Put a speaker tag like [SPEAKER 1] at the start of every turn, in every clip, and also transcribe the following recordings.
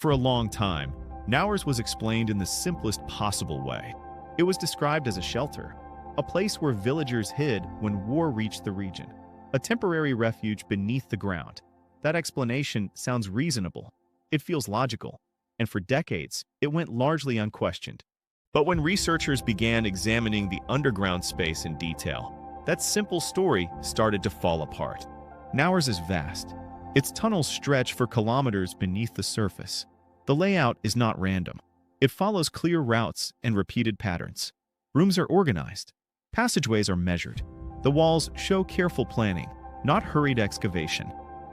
[SPEAKER 1] For a long time, Naours was explained in the simplest possible way. It was described as a shelter, a place where villagers hid when war reached the region, a temporary refuge beneath the ground. That explanation sounds reasonable. It feels logical, and for decades, it went largely unquestioned. But when researchers began examining the underground space in detail, that simple story started to fall apart. Naours is vast. Its tunnels stretch for kilometers beneath the surface. The layout is not random. It follows clear routes and repeated patterns. Rooms are organized. Passageways are measured. The walls show careful planning, not hurried excavation.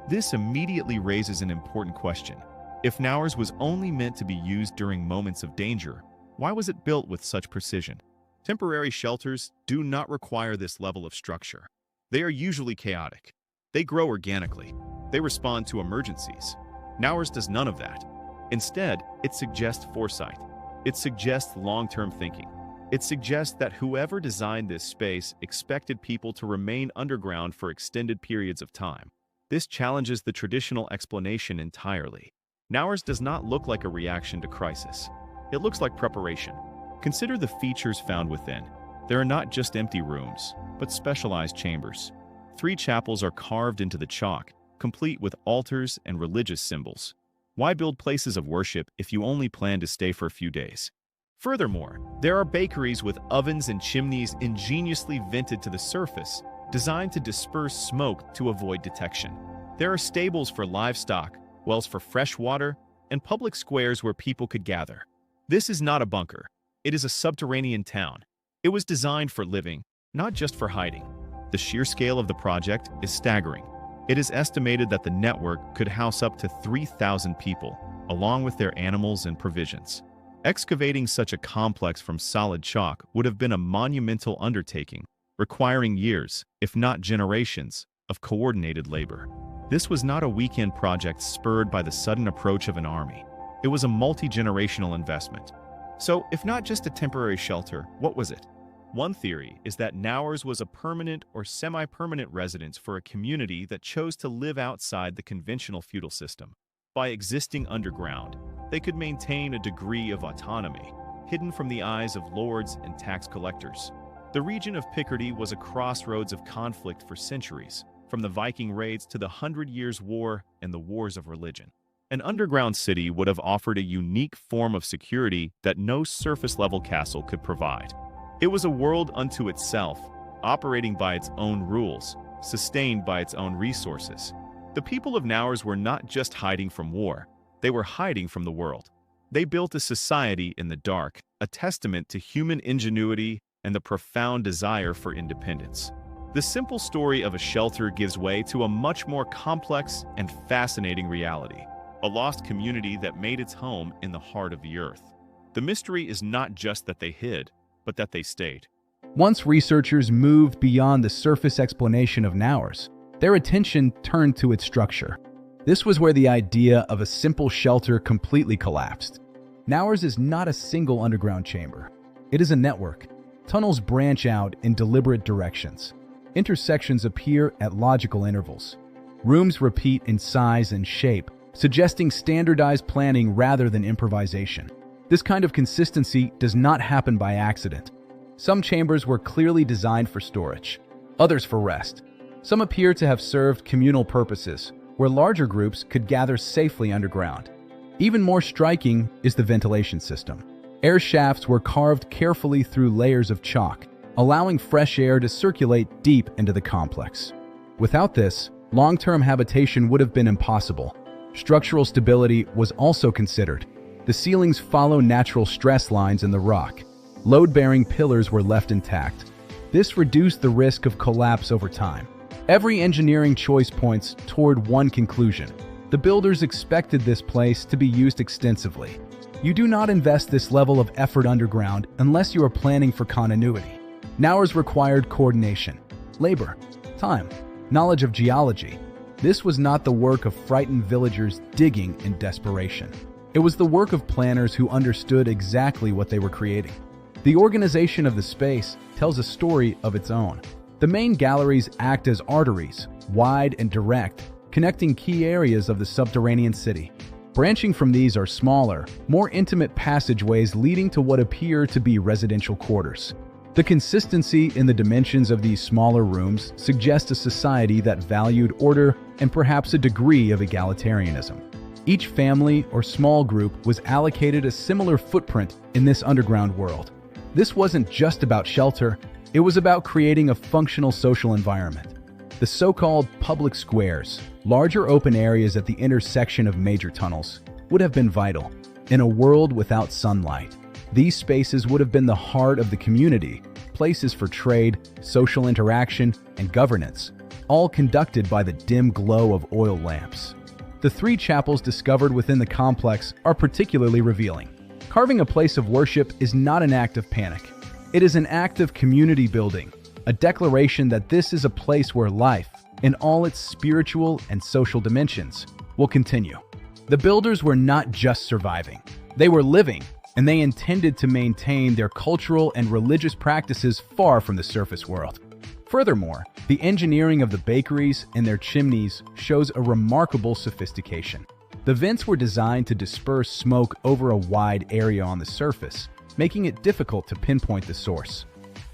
[SPEAKER 1] This immediately raises an important question. If Naours was only meant to be used during moments of danger, why was it built with such precision? Temporary shelters do not require this level of structure. They are usually chaotic. They grow organically. They respond to emergencies. Naours does none of that. Instead, it suggests foresight. It suggests long-term thinking. It suggests that whoever designed this space expected people to remain underground for extended periods of time. This challenges the traditional explanation entirely. Naours does not look like a reaction to crisis. It looks like preparation. Consider the features found within. There are not just empty rooms, but specialized chambers. 3 chapels are carved into the chalk, complete with altars and religious symbols. Why build places of worship if you only plan to stay for a few days? Furthermore, there are bakeries with ovens and chimneys ingeniously vented to the surface, designed to disperse smoke to avoid detection. There are stables for livestock, wells for fresh water, and public squares where people could gather. This is not a bunker. It is a subterranean town. It was designed for living, not just for hiding. The sheer scale of the project is staggering. It is estimated that the network could house up to 3,000 people, along with their animals and provisions. Excavating such a complex from solid chalk would have been a monumental undertaking, requiring years, if not generations, of coordinated labor. This was not a weekend project spurred by the sudden approach of an army. It was a multi-generational investment. So, if not just a temporary shelter, what was it? One theory is that Naours was a permanent or semi-permanent residence for a community that chose to live outside the conventional feudal system. By existing underground, they could maintain a degree of autonomy, hidden from the eyes of lords and tax collectors. The region of Picardy was a crossroads of conflict for centuries, from the Viking raids to the 100 Years' War and the wars of religion. An underground city would have offered a unique form of security that no surface-level castle could provide. It was a world unto itself, operating by its own rules, sustained by its own resources. The people of Naours were not just hiding from war, they were hiding from the world. They built a society in the dark, a testament to human ingenuity and the profound desire for independence. The simple story of a shelter gives way to a much more complex and fascinating reality. A lost community that made its home in the heart of the earth. The mystery is not just that they hid, but that they stayed.
[SPEAKER 2] Once researchers moved beyond the surface explanation of Naours, their attention turned to its structure. This was where the idea of a simple shelter completely collapsed. Naours is not a single underground chamber. It is a network. Tunnels branch out in deliberate directions. Intersections appear at logical intervals. Rooms repeat in size and shape, suggesting standardized planning rather than improvisation. This kind of consistency does not happen by accident. Some chambers were clearly designed for storage, others for rest. Some appear to have served communal purposes, where larger groups could gather safely underground. Even more striking is the ventilation system. Air shafts were carved carefully through layers of chalk, allowing fresh air to circulate deep into the complex. Without this, long-term habitation would have been impossible. Structural stability was also considered. The ceilings follow natural stress lines in the rock. Load-bearing pillars were left intact. This reduced the risk of collapse over time. Every engineering choice points toward one conclusion. The builders expected this place to be used extensively. You do not invest this level of effort underground unless you are planning for continuity. Naours required coordination, labor, time, knowledge of geology. This was not the work of frightened villagers digging in desperation. It was the work of planners who understood exactly what they were creating. The organization of the space tells a story of its own. The main galleries act as arteries, wide and direct, connecting key areas of the subterranean city. Branching from these are smaller, more intimate passageways leading to what appear to be residential quarters. The consistency in the dimensions of these smaller rooms suggests a society that valued order and perhaps a degree of egalitarianism. Each family or small group was allocated a similar footprint in this underground world. This wasn't just about shelter, it was about creating a functional social environment. The so-called public squares, larger open areas at the intersection of major tunnels, would have been vital. In a world without sunlight, these spaces would have been the heart of the community, places for trade, social interaction, and governance, all conducted by the dim glow of oil lamps. The 3 chapels discovered within the complex are particularly revealing. Carving a place of worship is not an act of panic. It is an act of community building, a declaration that this is a place where life, in all its spiritual and social dimensions, will continue. The builders were not just surviving. They were living, and they intended to maintain their cultural and religious practices far from the surface world. Furthermore, the engineering of the bakeries and their chimneys shows a remarkable sophistication. The vents were designed to disperse smoke over a wide area on the surface, making it difficult to pinpoint the source.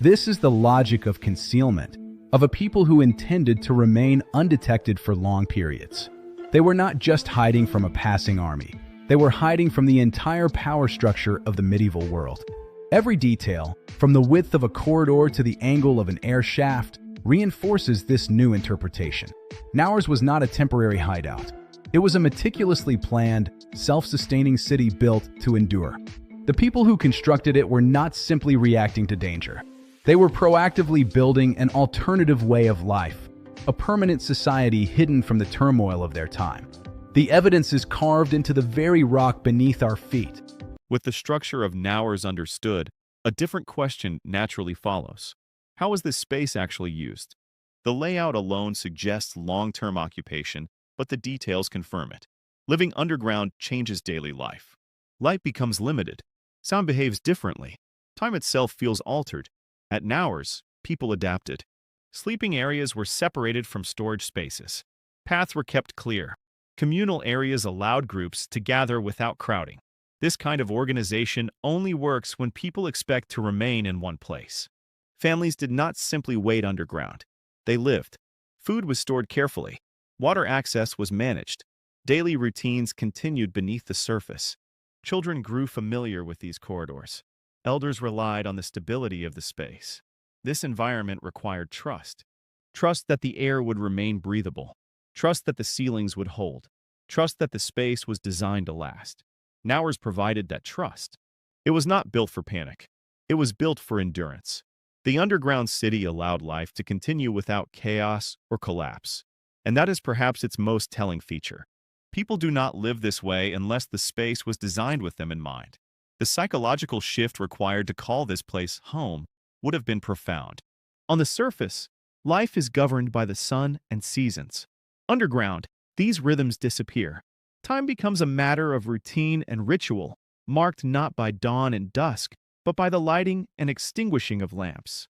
[SPEAKER 2] This is the logic of concealment, of a people who intended to remain undetected for long periods. They were not just hiding from a passing army. They were hiding from the entire power structure of the medieval world. Every detail, from the width of a corridor to the angle of an air shaft, reinforces this new interpretation. Naours was not a temporary hideout. It was a meticulously planned, self-sustaining city built to endure. The people who constructed it were not simply reacting to danger. They were proactively building an alternative way of life, a permanent society hidden from the turmoil of their time. The evidence is carved into the very rock beneath our feet.
[SPEAKER 1] With the structure of Naours understood, a different question naturally follows. How was this space actually used? The layout alone suggests long-term occupation, but the details confirm it. Living underground changes daily life. Light becomes limited. Sound behaves differently. Time itself feels altered. At Naours, people adapted. Sleeping areas were separated from storage spaces. Paths were kept clear. Communal areas allowed groups to gather without crowding. This kind of organization only works when people expect to remain in one place. Families did not simply wait underground. They lived. Food was stored carefully. Water access was managed. Daily routines continued beneath the surface. Children grew familiar with these corridors. Elders relied on the stability of the space. This environment required trust. Trust that the air would remain breathable. Trust that the ceilings would hold. Trust that the space was designed to last. Naours provided that trust. It was not built for panic. It was built for endurance. The underground city allowed life to continue without chaos or collapse. And that is perhaps its most telling feature. People do not live this way unless the space was designed with them in mind. The psychological shift required to call this place home would have been profound. On the surface, life is governed by the sun and seasons. Underground, these rhythms disappear. Time becomes a matter of routine and ritual, marked not by dawn and dusk, but by the lighting and extinguishing of lamps.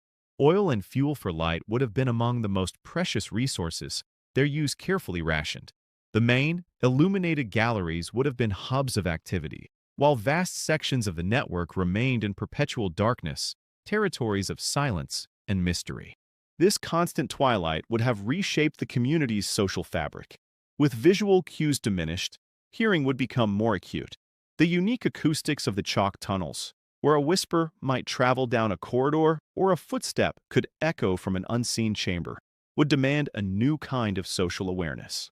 [SPEAKER 1] Oil and fuel for light would have been among the most precious resources, their use carefully rationed. The main, illuminated galleries would have been hubs of activity, while vast sections of the network remained in perpetual darkness, territories of silence and mystery. This constant twilight would have reshaped the community's social fabric. With visual cues diminished, hearing would become more acute. The unique acoustics of the chalk tunnels, where a whisper might travel down a corridor or a footstep could echo from an unseen chamber, would demand a new kind of social awareness.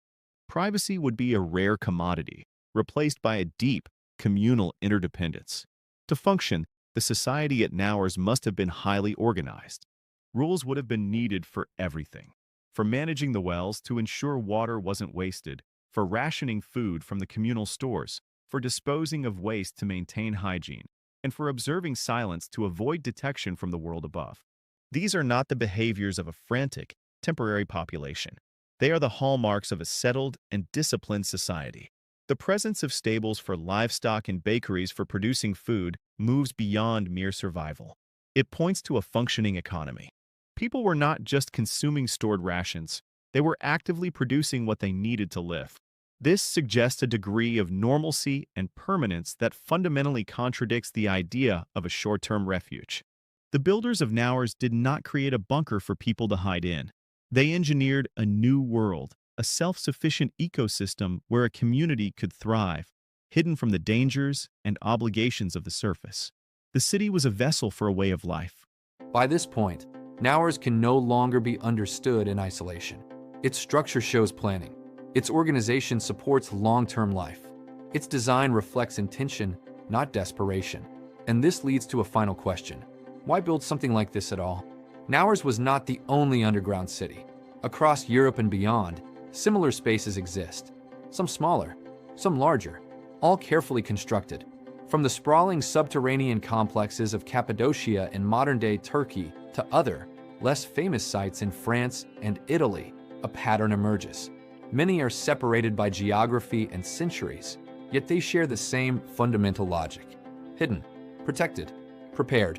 [SPEAKER 1] Privacy would be a rare commodity, replaced by a deep, communal interdependence. To function, the society at Naours must have been highly organized. Rules would have been needed for everything. For managing the wells to ensure water wasn't wasted, for rationing food from the communal stores, for disposing of waste to maintain hygiene, and for observing silence to avoid detection from the world above. These are not the behaviors of a frantic, temporary population. They are the hallmarks of a settled and disciplined society. The presence of stables for livestock and bakeries for producing food moves beyond mere survival. It points to a functioning economy. People were not just consuming stored rations, they were actively producing what they needed to live. This suggests a degree of normalcy and permanence that fundamentally contradicts the idea of a short-term refuge. The builders of Naours did not create a bunker for people to hide in. They engineered a new world, a self-sufficient ecosystem where a community could thrive, hidden from the dangers and obligations of the surface. The city was a vessel for a way of life.
[SPEAKER 3] By this point, Naours can no longer be understood in isolation. Its structure shows planning. Its organization supports long-term life. Its design reflects intention, not desperation. And this leads to a final question. Why build something like this at all? Naours was not the only underground city. Across Europe and beyond, similar spaces exist. Some smaller, some larger, all carefully constructed. From the sprawling subterranean complexes of Cappadocia in modern-day Turkey to other, less famous sites in France and Italy, a pattern emerges. Many are separated by geography and centuries, yet they share the same fundamental logic. Hidden, protected, prepared.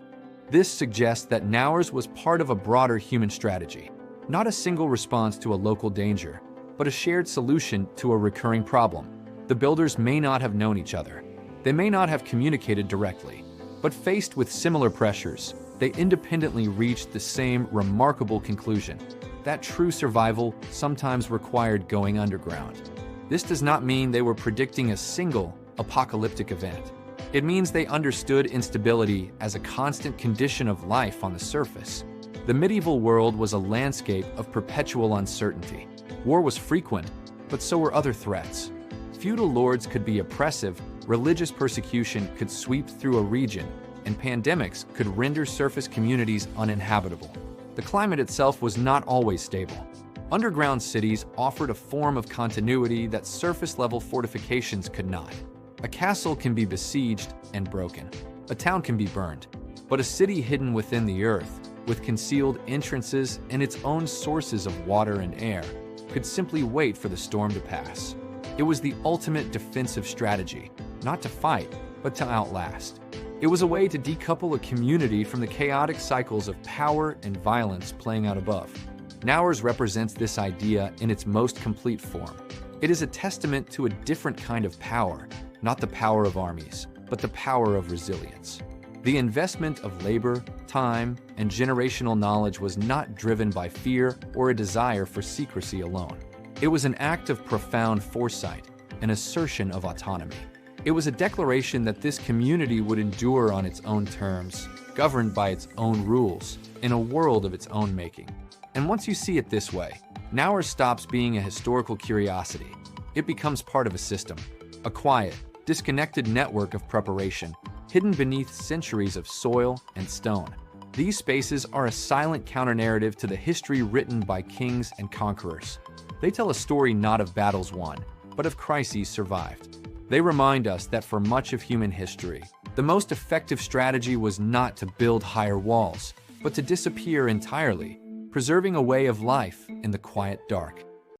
[SPEAKER 3] This suggests that Naours was part of a broader human strategy, not a single response to a local danger, but a shared solution to a recurring problem. The builders may not have known each other. They may not have communicated directly, but faced with similar pressures, they independently reached the same remarkable conclusion: that true survival sometimes required going underground. This does not mean they were predicting a single apocalyptic event. It means they understood instability as a constant condition of life on the surface. The medieval world was a landscape of perpetual uncertainty. War was frequent, but so were other threats. Feudal lords could be oppressive, religious persecution could sweep through a region, and pandemics could render surface communities uninhabitable. The climate itself was not always stable. Underground cities offered a form of continuity that surface-level fortifications could not. A castle can be besieged and broken. A town can be burned. But a city hidden within the earth, with concealed entrances and its own sources of water and air, could simply wait for the storm to pass. It was the ultimate defensive strategy, not to fight, but to outlast. It was a way to decouple a community from the chaotic cycles of power and violence playing out above. Naours represents this idea in its most complete form. It is a testament to a different kind of power, not the power of armies, but the power of resilience. The investment of labor, time, and generational knowledge was not driven by fear or a desire for secrecy alone. It was an act of profound foresight, an assertion of autonomy. It was a declaration that this community would endure on its own terms, governed by its own rules, in a world of its own making. And once you see it this way, Naours stops being a historical curiosity. It becomes part of a system, a quiet, disconnected network of preparation, hidden beneath centuries of soil and stone. These spaces are a silent counter-narrative to the history written by kings and conquerors. They tell a story not of battles won, but of crises survived. They remind us that for much of human history, the most effective strategy was not to build higher walls, but to disappear entirely, preserving a way of life in the quiet dark.